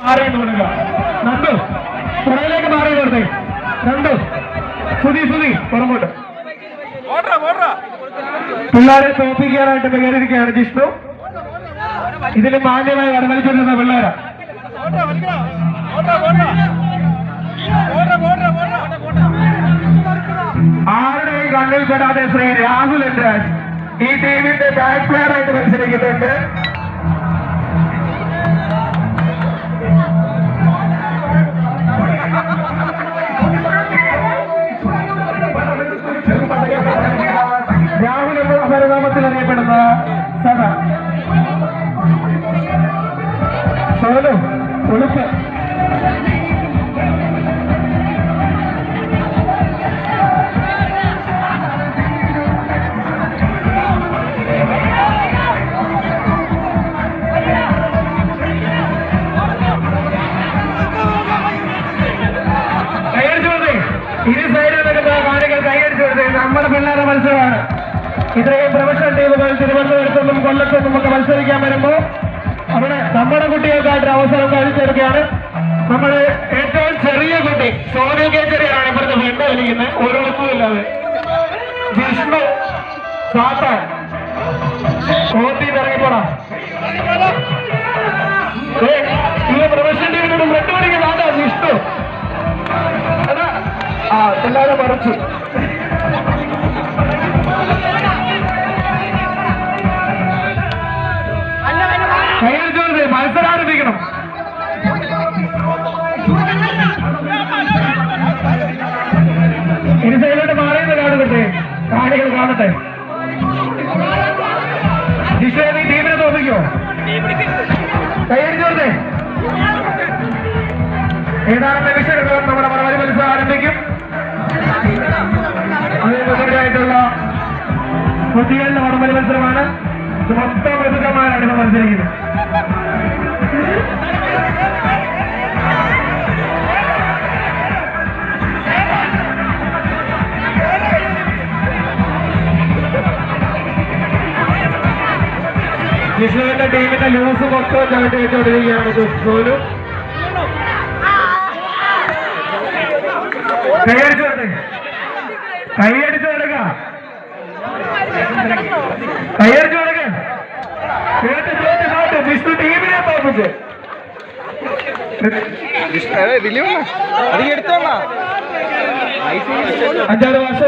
മാറിയെന്ന് കൊടുക്കുക. നന്ദു പുറകിലേക്ക് മാറി കൊടുത്തേ. നന്ദു സുധി പുറകോട്ട്. പിള്ളേരെ തോപ്പിക്കാനായിട്ട് കയറിയിരിക്കുകയാണ് ജിഷ്ണു. ഇതിൽ മാന്യമായി വടവലിച്ചിരുന്ന പിള്ളേരാ. ആരുടെയും കണ്ണിൽ പെടാതെ ശ്രീ രാഹുൽ എൻരാജ് ഈ ടീമിന്റെ ബാക്ക് പ്ലെയർ ആയിട്ട് മത്സരിക്കുന്നുണ്ട്. രാഹുൽ എന്ന പരിണാമത്തിൽ അറിയപ്പെടുന്ന സദാ സോനു ഉളുപ്പ്. ഇരു സൈഡിൽ നിൽക്കുന്ന കാണികൾ കൈയടിച്ചു കൊടുത്തേ. നമ്മുടെ പിള്ളേരുടെ മത്സരമാണ്. ഇത്രയും പ്രൊഫഷണൽ ടീമുകൾ തിരുവനന്തപുരത്തുനിന്നും കൊല്ലത്തുനിന്നും ഒക്കെ മത്സരിക്കാൻ വരുമ്പോൾ അവിടെ നമ്മുടെ കുട്ടികൾക്കായിട്ട് അവസരം കഴിച്ചെടുക്കുകയാണ്. നമ്മുടെ ഏറ്റവും ചെറിയ കുട്ടി സോനു കേച്ചറിയാണ് ഇവിടുത്തെ ഫ്രണ്ട് കളിക്കുന്നത്. ഒരു ഉറപ്പുമില്ലാതെ ജിഷ്ണു സാത്താൻ കോട്ടിന്ന് ഇറങ്ങിപ്പോടാ. ഈ പ്രൊഫഷണൽ ടീമിനോട് ഫ്രണ്ട് കളിക്കുന്നതാ ജിഷ്ണു. എല്ലാവരും മറിച്ചു. കൈയടിച്ചോണ്ട് മത്സരം ആരംഭിക്കണം. ഇരു സൈഡിലോട്ട് മാറിയെന്ന് കാണുന്നുണ്ട്. കാണികൾ കാണട്ടെ. ജിഷേ നീ ടീമിനെ തോന്നിക്കോ. കൈയടിച്ചോണ്ട് ഏതാനും നിമിഷങ്ങൾ നമ്മുടെ മറുപടി മത്സരം ആരംഭിക്കും. അതിനെതിരായിട്ടുള്ള കുട്ടികളുടെ മറുപടി മത്സരമാണ്. മൊത്തം പ്രമുഖന്മാരാണ് ഇവ മത്സരിക്കുന്നത്. ജിഷ്ണുവിന്റെ ടീമിന്റെ ലൂസ് മൊത്തം ചവിട്ടി വെച്ചുകൊണ്ടിരിക്കുകയാണ് സോനു. കൈയടിച്ചു കൊടുക്ക. കൈയടിച്ചു കൊടുക്ക. വിഷ്ണു ടീമിനെ തോപ്പിച്ച് അഞ്ചാറ് വർഷം